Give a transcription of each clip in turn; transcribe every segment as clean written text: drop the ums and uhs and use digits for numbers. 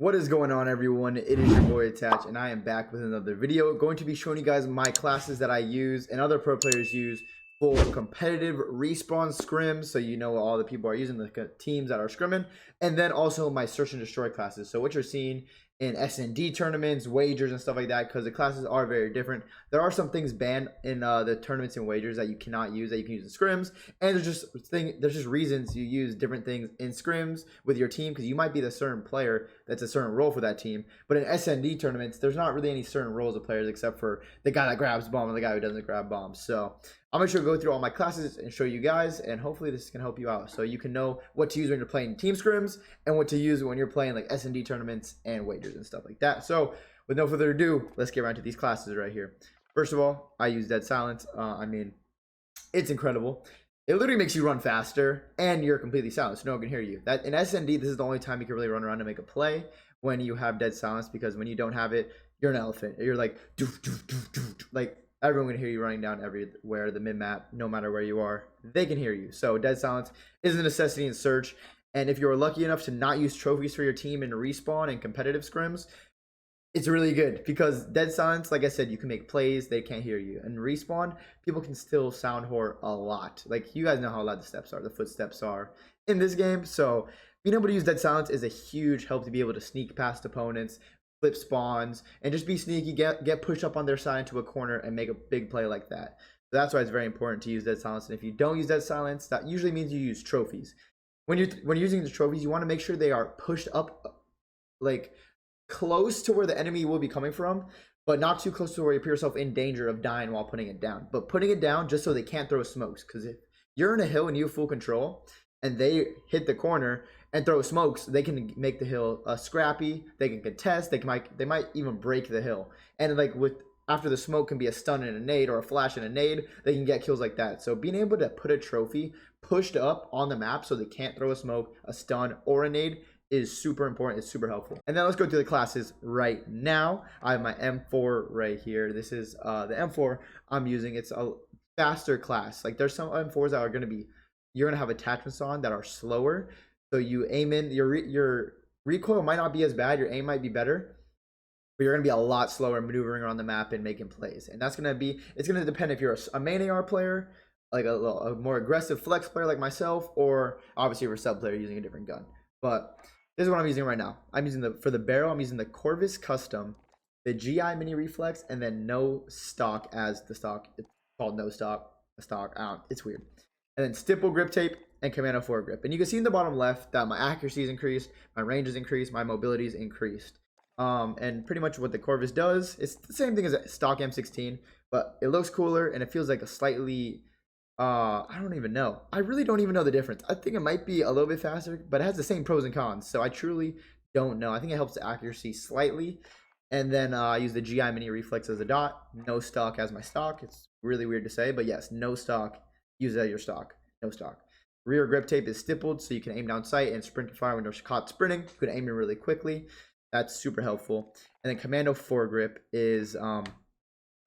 What is going on, everyone? It is your boy Attach, and I am back with another video. Going to be showing you guys my classes that I use and other pro players use for competitive respawn scrims, so you know all the people are using, the teams that are scrimming, and then also my search and destroy classes. So what you're seeing in S&D tournaments, wagers, and stuff like that, because the classes are very different. There are some things banned in the tournaments and wagers that you cannot use, that you can use in scrims, and there's just reasons you use different things in scrims with your team, because you might be the certain player that's a certain role for that team. But in S&D tournaments, there's not really any certain roles of players except for the guy that grabs bomb and the guy who doesn't grab bombs. So I'm going to go through all my classes and show you guys, and hopefully this can help you out so you can know what to use when you're playing team scrims and what to use when you're playing like S&D tournaments and wagers and stuff like that. So with no further ado, let's get right to these classes right here. First of all, I use Dead Silence. I mean, it's incredible. It literally makes you run faster and you're completely silent, so no one can hear you. That in S&D, this is the only time you can really run around and make a play, when you have Dead Silence, because when you don't have it, you're an elephant. You're like, doof, doof, doof, doof, like everyone can hear you running down everywhere, the mid-map, no matter where you are, they can hear you. So Dead Silence is a necessity in search, and if you're lucky enough to not use trophies for your team in respawn and competitive scrims, it's really good, because Dead Silence, like I said, you can make plays, they can't hear you. And respawn, people can still sound whore a lot. Like, you guys know how loud the steps are, the footsteps are in this game. So being able to use Dead Silence is a huge help to be able to sneak past opponents, flip spawns, and just be sneaky, get pushed up on their side into a corner and make a big play like that. So that's why it's very important to use Dead Silence. And if you don't use Dead Silence, that usually means you use trophies. When you're using the trophies, you want to make sure they are pushed up like close to where the enemy will be coming from, but not too close to where you put yourself in danger of dying while putting it down. But putting it down just so they can't throw smokes, because if you're in a hill and you have full control and they hit the corner and throw smokes, they can make the hill scrappy, they can contest, they might even break the hill. And like after the smoke can be a stun and a nade, or a flash and a nade, they can get kills like that. So being able to put a trophy pushed up on the map so they can't throw a smoke, a stun, or a nade is super important. It's super helpful. And then let's go through the classes right now. I have my M4 right here. This is the M4 I'm using. It's a faster class. Like, there's some M4s that are going to be, you're going to have attachments on that are slower. So you aim in, your recoil might not be as bad, your aim might be better, but you're going to be a lot slower maneuvering around the map and making plays. And that's going to be, it's going to depend if you're a main AR player, like a more aggressive flex player like myself, or obviously you're a sub player using a different gun. But this is what I'm using right now. I'm using for the barrel, I'm using the Corvus Custom, the GI Mini Reflex, and then no stock as the stock. It's called no stock, a stock. It's weird. And then stipple grip tape and Commando 4 grip. And you can see in the bottom left that my accuracy is increased, my range is increased, my mobility is increased. And pretty much what the Corvus does, it's the same thing as a stock M16, but it looks cooler and it feels like a slightly, I don't even know. I really don't even know the difference. I think it might be a little bit faster, but it has the same pros and cons. So I truly don't know. I think it helps the accuracy slightly. And then I use the GI Mini Reflex as a dot. No stock as my stock. It's really weird to say, but yes, no stock. Use it as your stock. No stock. Rear grip tape is stippled, so you can aim down sight and sprint to fire when you're caught sprinting. You can aim in really quickly. That's super helpful. And then Commando 4 grip is what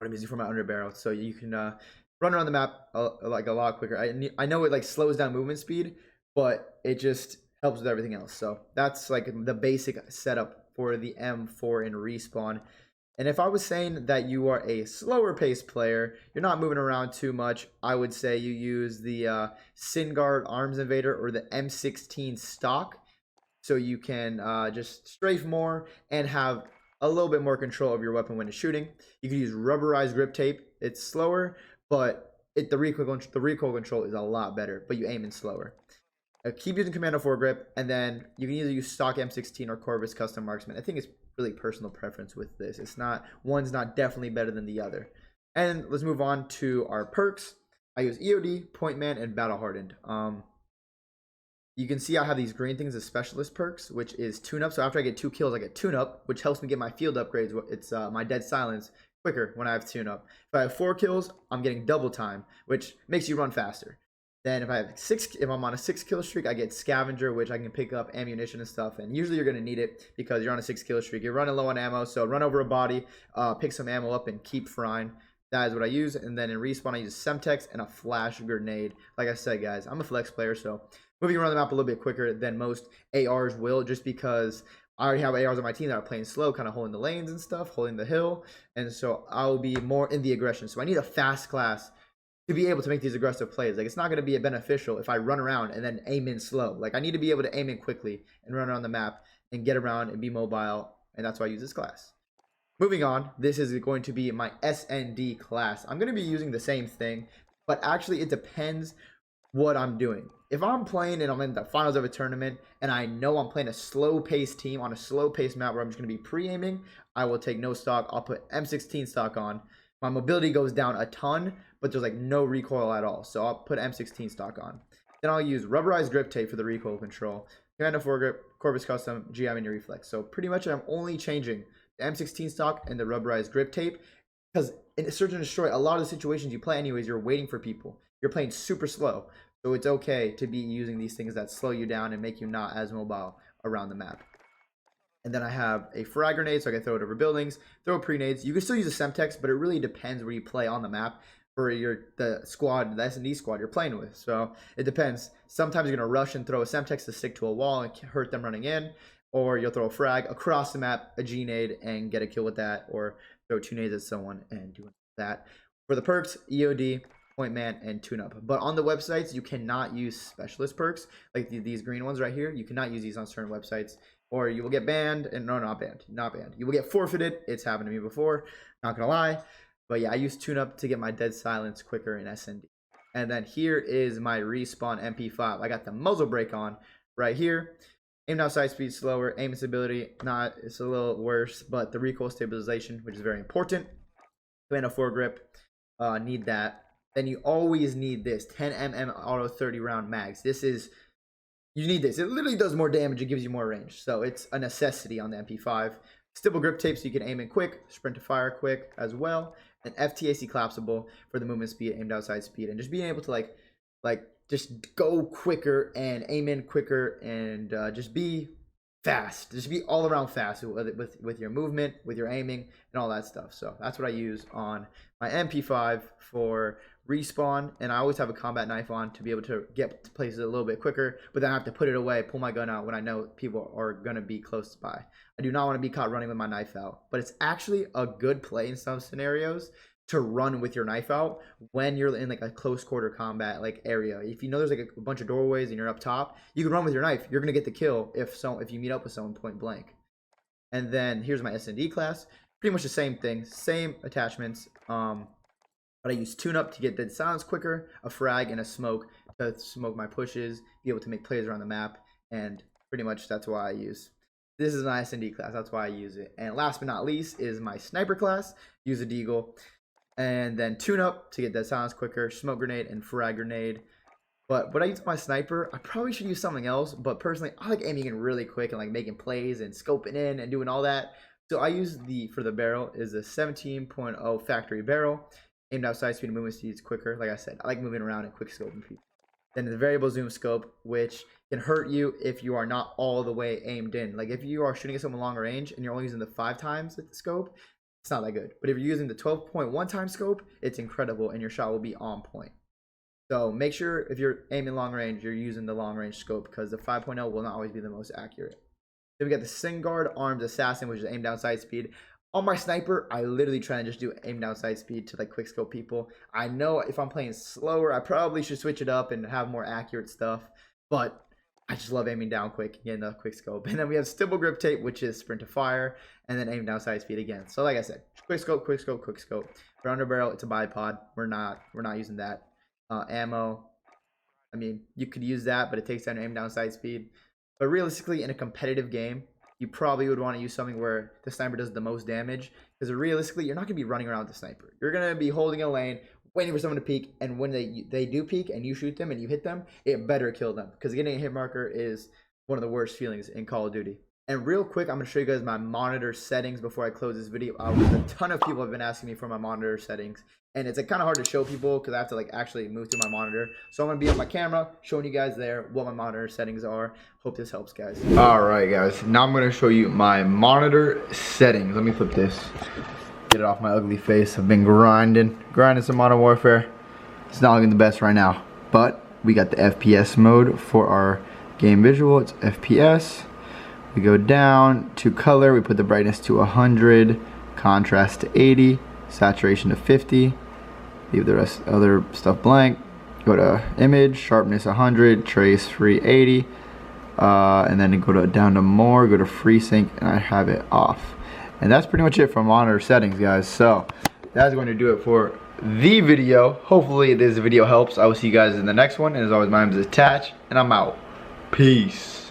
I'm using for my underbarrel. So you can run around the map like a lot quicker. I know it like slows down movement speed, but it just helps with everything else. So that's like the basic setup for the M4 in respawn. And if I was saying that you are a slower paced player, you're not moving around too much, I would say you use the Singard Arms Invader or the M16 stock, so you can just strafe more and have a little bit more control of your weapon when it's shooting. You can use rubberized grip tape. It's slower, but the recoil control is a lot better, but you aim in slower. Keep using Commando 4 grip, and then you can either use stock M16 or Corvus Custom Marksman. I think it's really personal preference with this. It's not, one's not definitely better than the other. And let's move on to our perks. I use EOD, Point Man, and Battle Hardened. You can see I have these green things as specialist perks, which is tune up. So after I get 2 kills, I get tune up, which helps me get my field upgrades. It's my Dead Silence quicker when I have tune up. If I have 4 kills, I'm getting double time, which makes you run faster. Then if I'm on a 6 kill streak, I get Scavenger, which I can pick up ammunition and stuff. And usually you're going to need it because you're on a 6 kill streak. You're running low on ammo, so run over a body, pick some ammo up, and keep frying. That is what I use. And then in respawn, I use Semtex and a flash grenade. Like I said, guys, I'm a flex player, so moving around the map a little bit quicker than most ARs will, just because I already have ARs on my team that are playing slow, kind of holding the lanes and stuff, holding the hill. And so I'll be more in the aggression. So I need a fast class to be able to make these aggressive plays. Like, it's not going to be beneficial if I run around and then aim in slow. Like, I need to be able to aim in quickly and run around the map and get around and be mobile. And that's why I use this class. Moving on, this is going to be my SND class. I'm going to be using the same thing, but actually it depends what I'm doing. If I'm playing and I'm in the finals of a tournament and I know I'm playing a slow-paced team on a slow-paced map where I'm just going to be pre-aiming, I will take no stock. I'll put M16 stock on. My mobility goes down a ton, but there's like no recoil at all. So I'll put M16 stock on. Then I'll use rubberized grip tape for the recoil control. Commando foregrip, Corvus Custom, GI Mini Reflex. So pretty much I'm only changing the M16 stock and the rubberized grip tape, because in Search and Destroy, a lot of the situations you play anyways, you're waiting for people. You're playing super slow. So it's okay to be using these things that slow you down and make you not as mobile around the map. And then I have a frag grenade, so I can throw it over buildings, throw pre-nades. You can still use a Semtex, but it really depends where you play on the map for the squad, the S&D squad you're playing with. So it depends. Sometimes you're going to rush and throw a Semtex to stick to a wall and hurt them running in, or you'll throw a frag across the map, a G-nade, and get a kill with that, or throw 2 nades at someone and do that. For the perks, EOD, Point Man, and Tune Up. But on the websites, you cannot use specialist perks, like these green ones right here. You cannot use these on certain websites, or you will get banned. And no, not banned. You will get forfeited. It's happened to me before, not gonna lie. But yeah, I use Tune Up to get my dead silence quicker in SND. And then here is my respawn MP5. I got the muzzle brake on right here. Aim down sight speed slower, aim stability it's a little worse, but the recoil stabilization, which is very important. Commando foregrip, need that. Then you always need this 10mm auto 30 round mags. You need this. It literally does more damage. It gives you more range. So it's a necessity on the MP5. Stipple grip tape so you can aim in quick, sprint to fire quick as well. And FTAC collapsible for the movement speed, aim down sight speed, and just being able to like just go quicker and aim in quicker and just be fast. Just be all around fast with your movement, with your aiming, and all that stuff. So that's what I use on my MP5 for respawn. And I always have a combat knife on to be able to get to places a little bit quicker, but then I have to put it away, pull my gun out when I know people are going to be close by. I do not want to be caught running with my knife out, but it's actually a good play in some scenarios to run with your knife out when you're in like a close quarter combat like area. If you know there's like a bunch of doorways and you're up top, you can run with your knife. You're gonna get the kill if you meet up with someone point blank. And then here's my SND class. Pretty much the same thing, same attachments. But I use Tune Up to get dead silence quicker, a frag, and a smoke to smoke my pushes, be able to make plays around the map, and pretty much that's why I use. This is my SND class. That's why I use it. And last but not least is my sniper class. Use a deagle. And then Tune Up to get that silence quicker, smoke grenade, and frag grenade. But when I use my sniper, I probably should use something else. But personally, I like aiming in really quick and like making plays and scoping in and doing all that. So I use for the barrel is a 17.0 factory barrel. Aimed out sight speed and movement speeds quicker. Like I said, I like moving around and quick scoping people. Then the variable zoom scope, which can hurt you if you are not all the way aimed in. Like if you are shooting at someone long range and you're only using the 5 times the scope, it's not that good. But if you're using the 12.1 times scope, it's incredible and your shot will be on point. So make sure if you're aiming long range, you're using the long range scope, because the 5.0 will not always be the most accurate. Then we got the Singard Armed Assassin, which is aim down sight speed. On my sniper, I literally try and just do aim down sight speed to like quick scope people. I know if I'm playing slower, I probably should switch it up and have more accurate stuff, but I just love aiming down quick and getting the quick scope. And then we have stipple grip tape, which is sprint to fire, and then aim down sight speed again. So like I said, quick scope, quick scope, quick scope. For underbarrel, it's a bipod. We're not using that. Ammo, I mean, you could use that, but it takes down your aim down sight speed. But realistically, in a competitive game, you probably would want to use something where the sniper does the most damage, because realistically, you're not going to be running around with the sniper. You're going to be holding a lane, waiting for someone to peek, and when they do peek and you shoot them and you hit them, it better kill them, because getting a hit marker is one of the worst feelings in Call of Duty. And real quick, I'm going to show you guys my monitor settings before I close this video out. A ton of people have been asking me for my monitor settings, and it's kind of hard to show people because I have to like actually move through my monitor. So I'm going to be on my camera showing you guys there what my monitor settings are. Hope this helps, guys. All right, guys. Now I'm going to show you my monitor settings. Let me flip this. Get it off my ugly face. I've been grinding some Modern Warfare. It's not looking the best right now, but we got the FPS mode for our game visual. It's FPS. We go down to color, we put the brightness to 100, contrast to 80, saturation to 50, leave the rest other stuff blank. Go to image, sharpness 100, trace free 80, and then go to down to more, go to FreeSync, and I have it off. And that's pretty much it for monitor settings, guys. So that's going to do it for the video. Hopefully this video helps. I will see you guys in the next one. And as always, my name is Attach, and I'm out. Peace.